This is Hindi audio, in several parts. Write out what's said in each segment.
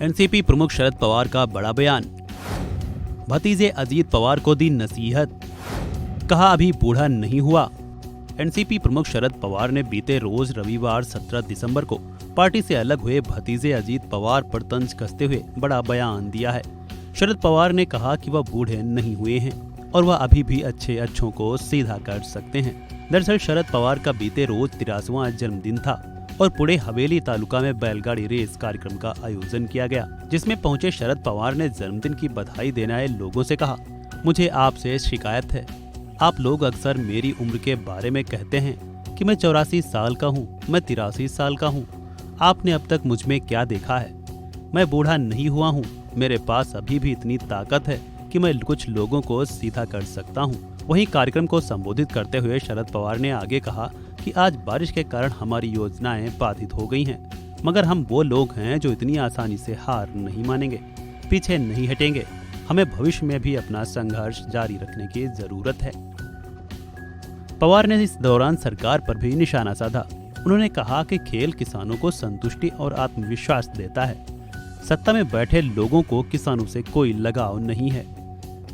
एनसीपी प्रमुख शरद पवार का बड़ा बयान। भतीजे अजीत पवार को दी नसीहत, कहा अभी बूढ़ा नहीं हुआ। एनसीपी प्रमुख शरद पवार ने बीते रोज रविवार 17 दिसंबर को पार्टी से अलग हुए भतीजे अजीत पवार पर तंज कसते हुए बड़ा बयान दिया है। शरद पवार ने कहा कि वह बूढ़े नहीं हुए हैं और वह अभी भी अच्छों को सीधा कर सकते हैं। दरअसल शरद पवार का बीते रोज 83वां जन्मदिन था और पुणे हवेली तालुका में बैलगाड़ी रेस कार्यक्रम का आयोजन किया गया, जिसमें पहुंचे शरद पवार ने जन्मदिन की बधाई देने आए लोगों से कहा, मुझे आपसे शिकायत है। आप लोग अक्सर मेरी उम्र के बारे में कहते हैं कि मैं 84 साल का हूँ, मैं 83 साल का हूँ। आपने अब तक मुझ में क्या देखा है? मैं बूढ़ा नहीं हुआ हूँ। मेरे पास अभी भी इतनी ताकत है कि मैं कुछ लोगों को सीधा कर सकता हूँ। वहीं कार्यक्रम को संबोधित करते हुए शरद पवार ने आगे कहा कि आज बारिश के कारण हमारी योजनाएं बाधित हो गई हैं, मगर हम वो लोग हैं जो इतनी आसानी से हार नहीं मानेंगे, पीछे नहीं हटेंगे। हमें भविष्य में भी अपना संघर्ष जारी रखने की जरूरत है। पवार ने इस दौरान सरकार पर भी निशाना साधा। उन्होंने कहा कि खेल किसानों को संतुष्टि और आत्मविश्वास देता है। सत्ता में बैठे लोगों को किसानों से कोई लगाव नहीं है।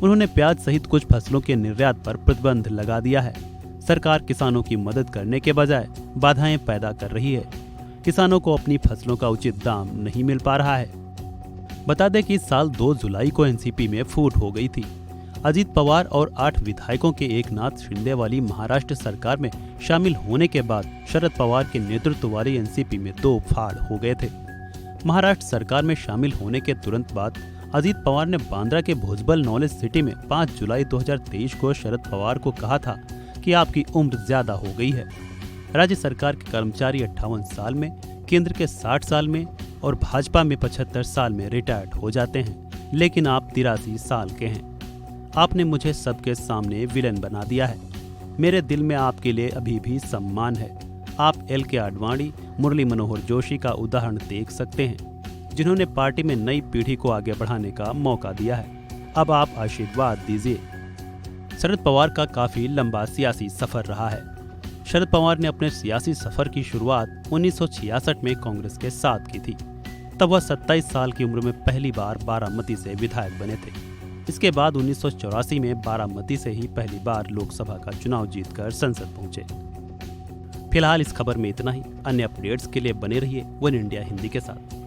उन्होंने प्याज सहित कुछ फसलों के निर्यात पर प्रतिबंध लगा दिया है। सरकार किसानों की मदद करने के बजाय बाधाएं पैदा कर रही है। किसानों को अपनी फसलों का उचित दाम नहीं मिल पा रहा है। बता दें कि इस साल 2 जुलाई को एनसीपी में फूट हो गई थी। अजीत पवार और 8 विधायकों के एकनाथ शिंदे वाली महाराष्ट्र सरकार में शामिल होने के बाद शरद पवार के नेतृत्व वाली एनसीपी में 2 फाड़ हो गए थे। महाराष्ट्र सरकार में शामिल होने के तुरंत बाद अजीत पवार ने बांद्रा के भुजबल नॉलेज सिटी में 5 जुलाई 2023 को शरद पवार को कहा था कि आपकी उम्र ज्यादा हो गई है। राज्य सरकार के कर्मचारी 58 साल में, केंद्र के 60 साल में और भाजपा में 75 साल में रिटायर्ड हो जाते हैं, लेकिन आप 83 साल के हैं। आपने मुझे सबके सामने विलेन बना दिया है। मेरे दिल में आपके लिए अभी भी सम्मान है। आप LK आडवाणी, मुरली मनोहर जोशी का उदाहरण देख सकते हैं, जिन्होंने पार्टी में नई पीढ़ी को आगे बढ़ाने का मौका दिया है। अब आप आशीर्वाद दीजिए। शरद पवार का काफी लंबा सियासी सफर रहा है। शरद पवार ने अपने सियासी सफर की शुरुआत 1966 में कांग्रेस के साथ की थी। तब वह 27 साल की उम्र में पहली बार बारामती से विधायक बने थे। इसके बाद 1984 में बारामती से ही पहली बार लोकसभा का चुनाव जीतकर संसद पहुंचे। फिलहाल इस खबर में इतना ही। अन्य अपडेट्स के लिए बने रहिए वन इंडिया हिंदी के साथ।